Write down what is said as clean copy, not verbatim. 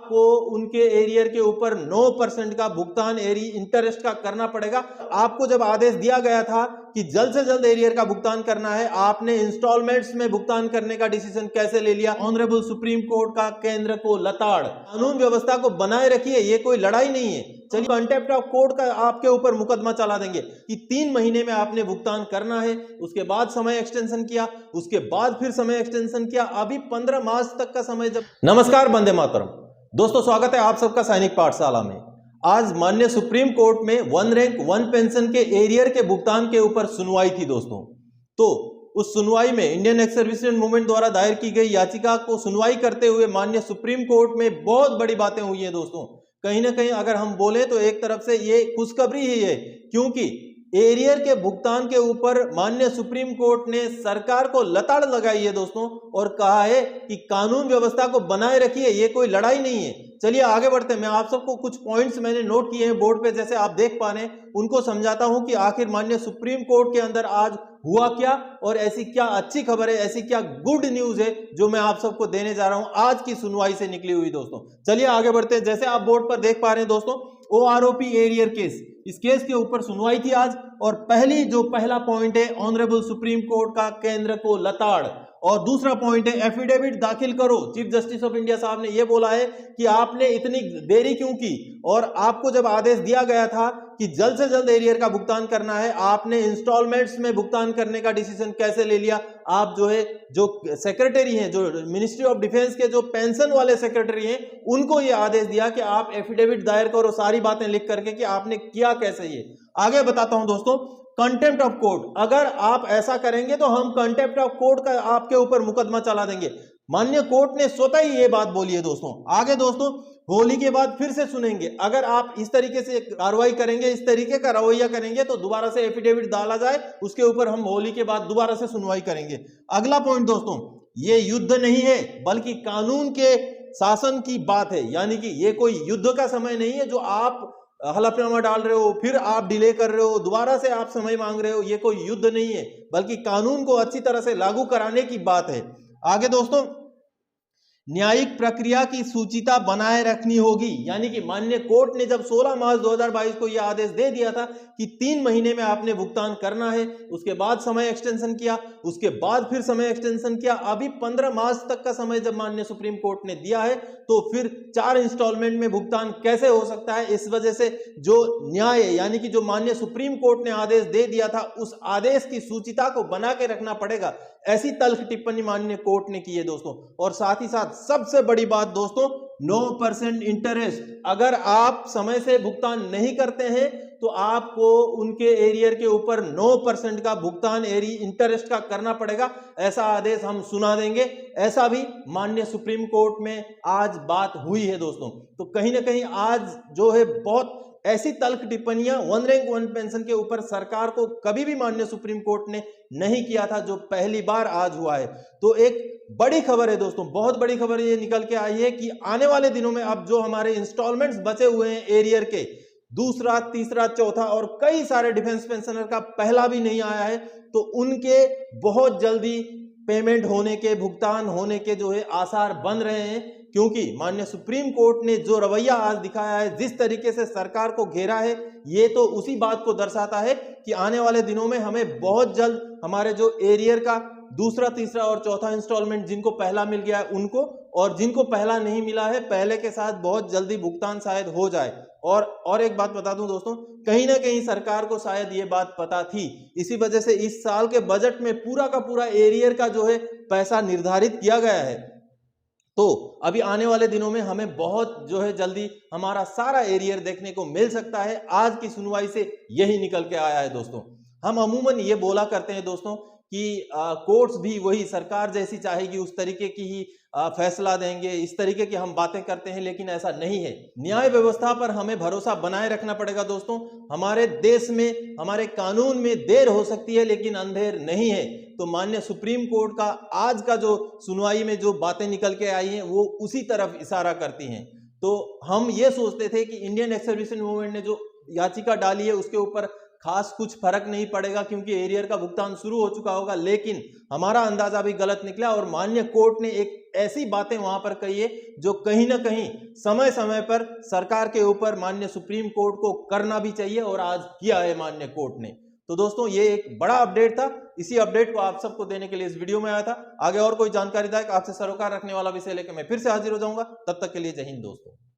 आपको उनके एरियर के ऊपर 9% का भुगतान इंटरेस्ट का करना पड़ेगा। आपको जब आदेश दिया गया था कि जल्द से जल्द एरियर का भुगतान करना है, आपने इंस्टॉलमेंट्स में भुगतान करने का डिसीजन कैसे ले लिया? ऑनरेबल सुप्रीम कोर्ट का केंद्र को लताड़, कानून व्यवस्था को बनाए रखिए, ये कोई लड़ाई नहीं है। चलिए कंटेम्प्ट ऑफ कोर्ट का आपके ऊपर मुकदमा चला देंगे कि 3 महीने में आपने भुगतान करना है, उसके बाद समय एक्सटेंशन किया, उसके बाद फिर समय एक्सटेंशन किया, अभी 15 मार्च तक का समय जब। नमस्कार, वंदे मातरम दोस्तों, स्वागत है आप सबका सैनिक पाठशाला में। आज माननीय सुप्रीम कोर्ट में वन रैंक वन पेंशन के एरियर के भुगतान के ऊपर सुनवाई थी दोस्तों। तो उस सुनवाई में इंडियन एक्स सर्विसमैन मूवमेंट द्वारा दायर की गई याचिका को सुनवाई करते हुए माननीय सुप्रीम कोर्ट में बहुत बड़ी बातें हुई है दोस्तों। कहीं ना कहीं अगर हम बोले तो एक तरफ से ये खुशखबरी ही है, क्योंकि एरियर के भुगतान के ऊपर माननीय सुप्रीम कोर्ट ने सरकार को लताड़ लगाई है दोस्तों, और कहा है कि कानून व्यवस्था को बनाए रखिए, ये कोई लड़ाई नहीं है। चलिए आगे बढ़ते हैं। मैं आप सबको कुछ पॉइंट्स मैंने नोट किए हैं बोर्ड पे, जैसे आप देख पा रहे हैं, उनको समझाता हूं कि आखिर माननीय सुप्रीम कोर्ट के अंदर आज हुआ क्या और ऐसी क्या अच्छी खबर है, ऐसी क्या गुड न्यूज है जो मैं आप सबको देने जा रहा हूं आज की सुनवाई से निकली हुई दोस्तों। चलिए आगे बढ़ते हैं। जैसे आप बोर्ड पर देख पा रहे हैं दोस्तों, OROP एरियर केस, इस केस के ऊपर सुनवाई थी आज, और पहला पॉइंट है ऑनरेबल सुप्रीम कोर्ट का केंद्र को लताड़, और दूसरा पॉइंट है एफिडेविट दाखिल करो। चीफ जस्टिस ऑफ इंडिया साहब ने यह बोला है कि आपने इतनी देरी क्यों की, और आपको जब आदेश दिया गया था कि जल्द से जल्द एरियर का भुगतान करना है, आपने इंस्टॉलमेंट्स में भुगतान करने का डिसीजन कैसे ले लिया? आप जो सेक्रेटरी हैं, जो मिनिस्ट्री ऑफ डिफेंस के जो पेंशन वाले सेक्रेटरी हैं, उनको यह आदेश दिया कि आप एफिडेविट दायर करो सारी बातें लिख करके कि आपने किया कैसे। ये आगे बताता हूं दोस्तों। कंटेम्प्ट ऑफ कोर्ट, अगर आप ऐसा करेंगे तो हम कंटेम्प्ट ऑफ कोर्ट का आपके ऊपर मुकदमा चला देंगे। माननीय कोर्ट ने स्वतः ही ये बात बोली है दोस्तों। आगे दोस्तों, होली के बाद फिर से सुनेंगे, अगर आप इस तरीके से कार्रवाई करेंगे, इस तरीके का रवैया करेंगे, तो दोबारा से एफिडेविट डाला जाए, उसके ऊपर हम होली के बाद दोबारा से सुनवाई करेंगे। अगला पॉइंट दोस्तों, ये युद्ध नहीं है बल्कि कानून के शासन की बात है, यानी कि ये कोई युद्ध का समय नहीं है जो आप हलफनामा डाल रहे हो, फिर आप डिले कर रहे हो, दोबारा से आप समय मांग रहे हो। ये कोई युद्ध नहीं है, बल्कि कानून को अच्छी तरह से लागू कराने की बात है। आगे दोस्तों, न्यायिक प्रक्रिया की सूचिता बनाए रखनी होगी, यानी कि माननीय कोर्ट ने जब 16 मार्च 2022 को यह आदेश दे दिया था कि 3 महीने में आपने भुगतान करना है, उसके बाद समय एक्सटेंशन किया, उसके बाद फिर समय एक्सटेंशन किया, अभी 15 मार्च तक का समय जब माननीय सुप्रीम कोर्ट ने दिया है, तो फिर 4 इंस्टॉलमेंट में भुगतान कैसे हो सकता है? इस वजह से जो न्याय, यानी कि जो माननीय सुप्रीम कोर्ट ने आदेश दे दिया था, उस आदेश की सूचिता को बना के रखना पड़ेगा, ऐसी तल्ख टिप्पणी माननीय कोर्ट ने की है दोस्तों। और साथ ही साथ सबसे बड़ी बात दोस्तों, 9% इंटरेस्ट, अगर आप समय से भुगतान नहीं करते हैं तो आपको उनके एरियर के ऊपर 9% का भुगतान इंटरेस्ट का करना पड़ेगा। ऐसा आदेश हम सुना देंगे, ऐसा भी माननीय सुप्रीम कोर्ट में आज बात हुई है दोस्तों। तो कहीं ना कहीं आज जो है बहुत ऐसी तल्ख टिप्पणियां वन रैंक वन पेंशन के ऊपर सरकार को कभी भी माननीय सुप्रीम कोर्ट ने नहीं किया था, जो पहली बार आज हुआ है। तो एक बड़ी खबर है दोस्तों, बहुत बड़ी खबर ये निकल के आई है कि आने वाले दिनों में अब जो हमारे इंस्टॉलमेंट्स बचे हुए हैं एरियर के, दूसरा, तीसरा, चौथा, और कई सारे डिफेंस पेंशनर का पहला भी नहीं आया है, तो उनके बहुत जल्दी पेमेंट होने के, भुगतान होने के जो है आसार बन रहे हैं। क्योंकि माननीय सुप्रीम कोर्ट ने जो रवैया आज दिखाया है, जिस तरीके से सरकार को घेरा है, ये तो उसी बात को दर्शाता है कि आने वाले दिनों में हमें बहुत जल्द हमारे जो एरियर का दूसरा, तीसरा और चौथा इंस्टॉलमेंट, जिनको पहला मिल गया है उनको, और जिनको पहला नहीं मिला है, पहले के साथ बहुत जल्दी भुगतान शायद हो जाए। और एक बात बता दूं दोस्तों, कहीं ना कहीं सरकार को शायद ये बात पता थी, इसी वजह से इस साल के बजट में पूरा का पूरा एरियर का जो है पैसा निर्धारित किया गया है। तो अभी आने वाले दिनों में हमें बहुत जो है जल्दी हमारा सारा एरियर देखने को मिल सकता है। आज की सुनवाई से यही निकल के आया है दोस्तों। हम अमूमन ये बोला करते हैं दोस्तों कि कोर्ट्स भी वही सरकार जैसी चाहेगी उस तरीके की ही फैसला देंगे, इस तरीके की हम बातें करते हैं, लेकिन ऐसा नहीं है। न्याय व्यवस्था पर हमें भरोसा बनाए रखना पड़ेगा दोस्तों। हमारे देश में, हमारे कानून में देर हो सकती है लेकिन अंधेर नहीं है। तो माननीय सुप्रीम कोर्ट का आज का जो सुनवाई में जो बातें निकल के आई हैं, वो उसी तरफ इशारा करती हैं। तो हम ये सोचते थे कि इंडियन एक्स सर्विसमैन मूवमेंट ने जो याचिका डाली है उसके ऊपर खास कुछ फर्क नहीं पड़ेगा क्योंकि एरियर का भुगतान शुरू हो चुका होगा, लेकिन हमारा अंदाजा भी गलत निकला और माननीय कोर्ट ने एक ऐसी बातें वहां पर कही है जो कहीं ना कहीं समय समय पर सरकार के ऊपर माननीय सुप्रीम कोर्ट को करना भी चाहिए और आज किया है माननीय कोर्ट ने। तो दोस्तों ये एक बड़ा अपडेट था, इसी अपडेट को आप सबको देने के लिए इस वीडियो में आया था। आगे और कोई जानकारीदायक आपसे सरोकार रखने वाला विषय लेकर मैं फिर से हाजिर हो जाऊंगा, तब तक के लिए जय हिंद दोस्तों।